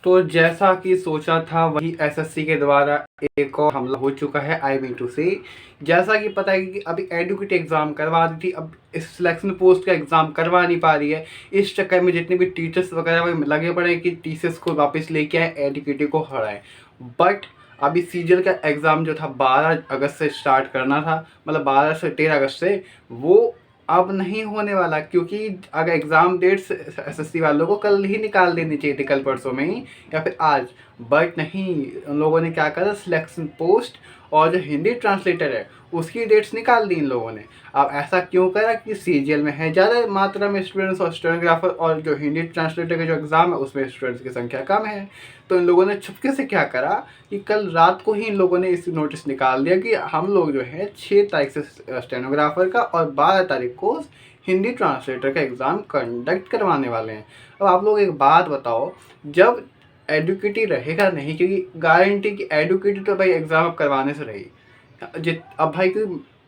तो जैसा कि सोचा था वही एसएससी के द्वारा एक और हमला हो चुका है आई-2 से। जैसा कि पता है कि अभी एडुकेट एग्ज़ाम करवा दी थी, अब इस सिलेक्शन पोस्ट का एग्ज़ाम करवा नहीं पा रही है। इस चक्कर में जितने भी टीचर्स वगैरह वो लगे पड़े हैं कि टीचर्स को वापस लेके आए, एडुकेट को हराएं। बट अभी सीजीएल का एग्ज़ाम जो था 12 अगस्त से स्टार्ट करना था, मतलब 12 से 13 अगस्त से, वो अब नहीं होने वाला, क्योंकि अगर एग्ज़ाम डेट्स एसएससी वालों को कल ही निकाल देनी चाहिए थी, कल परसों में ही या फिर आज। बट नहीं, उन लोगों ने क्या करा, सिलेक्शन पोस्ट और जो हिंदी ट्रांसलेटर है उसकी डेट्स निकाल दी इन लोगों ने। अब ऐसा क्यों करा कि सीजीएल में है ज़्यादा मात्रा में स्टूडेंट्स और स्टेनोग्राफर, और जो हिंदी ट्रांसलेटर का जो एग्ज़ाम है उसमें स्टूडेंट्स की संख्या कम है। तो इन लोगों ने छुपके से क्या करा कि कल रात को ही इन लोगों ने इस नोटिस निकाल दिया कि हम लोग जो है 6 तारीख से स्टेनोग्राफर का और 12 तारीख को हिंदी ट्रांसलेटर का एग्ज़ाम कंडक्ट करवाने वाले हैं। अब आप लोग एक बात बताओ, जब एडुकेटी रहेगा नहीं, क्योंकि गारंटी कि एडुकेटी तो भाई एग्ज़ाम अब करवाने से रही जित अब भाई कि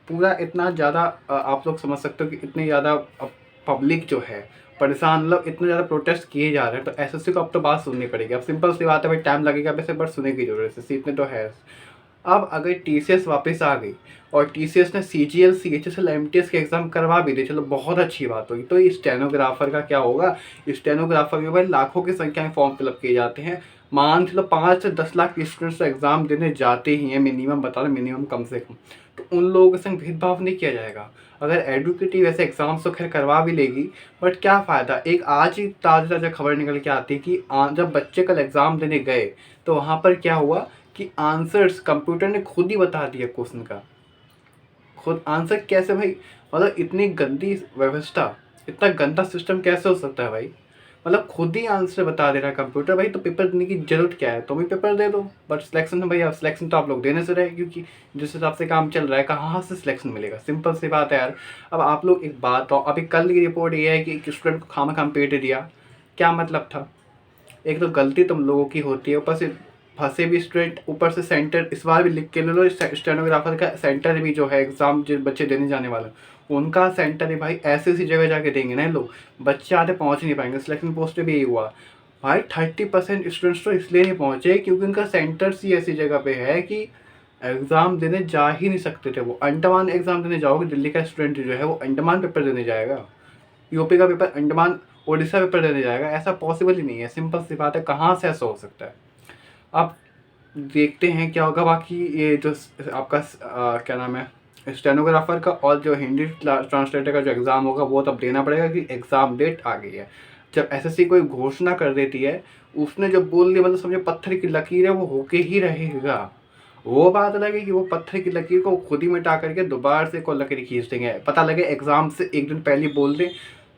पूरा इतना ज़्यादा आप लोग समझ सकते हो कि इतनी ज़्यादा पब्लिक जो है परेशान, मतलब इतने ज़्यादा प्रोटेस्ट किए जा रहे हैं, तो एसएससी को अब तो बात सुननी पड़ेगी। अब सिंपल सी बात है भाई, टाइम लगेगा वैसे, बट सुनने की जरूरत है, इतने तो है। अब अगर टीसीएस वापस आ गई और टीसीएस ने सीजीएल सीएचएसएल एमटीएस के एग्ज़ाम करवा भी दे, चलो बहुत अच्छी बात होगी। तो इस स्टेनोग्राफर का क्या होगा? स्टेनोग्राफर में भाई लाखों की संख्या में फॉर्म फिलअप किए जाते हैं। मान चलो 5 से 10 लाख स्टूडेंट्स एग्ज़ाम देने जाते ही हैं मिनिमम, बता रहे मिनिमम कम से कम। तो उन लोगों के संग भेदभाव नहीं किया जाएगा। अगर एडुकेटी वैसे एग्ज़ाम्स तो खैर करवा भी लेगी, बट क्या फ़ायदा। एक आज ही ताज़ा खबर निकल के आती है कि जब बच्चे कल एग्ज़ाम देने गए तो वहाँ पर क्या हुआ कि आंसर्स कंप्यूटर ने खुद ही बता दिया क्वेश्चन का। खुद आंसर कैसे भाई? मतलब इतनी गंदी व्यवस्था, इतना गंदा सिस्टम कैसे हो सकता है भाई? मतलब खुद ही आंसर बता दे रहा है कंप्यूटर। भाई तो पेपर देने की जरूरत क्या है? तुम ही पेपर दे दो। बट सिलेक्शन भाई, अब सिलेक्शन तो आप लोग देने से रहे, क्योंकि जिस हिसाब से काम चल रहा है कहाँ से सिलेक्शन मिलेगा? सिंपल सी बात है यार। अब आप लोग एक बात तो, अभी कल की रिपोर्ट ये है कि एक स्टूडेंट को खामा पेट दिया, क्या मतलब था? एक तो गलती तुम लोगों की होती है, ऊपर से फंसे भी स्टूडेंट, ऊपर से सेंटर इस बार भी लिख के ले लो। स्टेनोग्राफर का सेंटर भी जो है, एग्ज़ाम जो बच्चे देने जाने वाले उनका सेंटर है भाई, ऐसी ऐसी जगह जाके देंगे ना लोग, बच्चे आधे पहुंच नहीं पाएंगे। सिलेक्शन पोस्ट पे भी यही हुआ भाई, 30% स्टूडेंट्स तो इसलिए नहीं पहुंचे क्योंकि उनका सेंटर्स ही ऐसी जगह पे है कि एग्ज़ाम देने जा ही नहीं सकते थे। वो अंडमान एग्ज़ाम देने जाओगे, दिल्ली का स्टूडेंट जो है वो अंडमान पेपर देने जाएगा, यूपी का पेपर अंडमान, उड़ीसा पेपर देने जाएगा? ऐसा पॉसिबल ही नहीं है। सिंपल सी बात है, कहाँ से ऐसा हो सकता है? अब देखते हैं क्या होगा। बाकी ये जो आपका क्या नाम है, स्टेनोग्राफर का और जो हिंदी ट्रांसलेटर का जो एग्ज़ाम होगा वो तब देना पड़ेगा कि एग्ज़ाम डेट आ गई है। जब एसएससी कोई घोषणा कर देती है, उसने जब बोल दिया, मतलब समझो पत्थर की लकीर है, वो होके ही रहेगा। वो बात अलग है कि वो पत्थर की लकीर को खुद ही मिटा करके दोबारा से कोई लकीर खींच देंगे। पता लगे एग्ज़ाम से एक दिन पहले बोल दें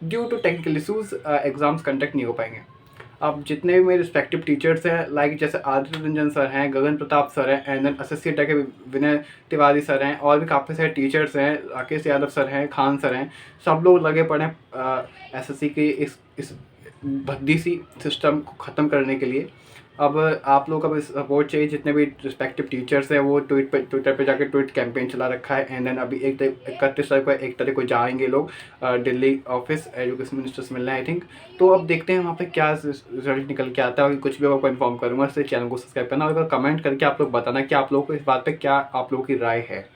due to technical issues exams conduct नहीं हो पाएंगे। अब जितने भी मेरे रिस्पेक्टिव टीचर्स हैं, लाइक जैसे आदित्य रंजन सर हैं, गगन प्रताप सर हैं, एंड देन एसएससी के विनय तिवारी सर हैं, और भी काफ़ी सारे टीचर्स हैं, राकेश यादव सर हैं, खान सर हैं, सब लोग लगे पड़े हैं एसएससी के इस भद्दी सी सिस्टम को ख़त्म करने के लिए। अब आप लोग का सपोर्ट चाहिए। जितने भी रिस्पेक्टिव टीचर्स हैं वो ट्विटर पे जाकर ट्वीट कैंपेन चला रखा है। एंड देन अभी 31 तारीख को 1 तारीख को जाएंगे लोग दिल्ली ऑफिस एजुकेशन मिनिस्टर से मिलना है आई थिंक। तो अब देखते हैं वहाँ पे क्या रिजल्ट निकल के आता है, और कुछ भी आपको इन्फॉर्म करूँगा। इससे चैनल को सब्सक्राइब करना और कमेंट करके आप लोग बताना कि आप लोगों को इस बात पर क्या आप लोगों की राय है।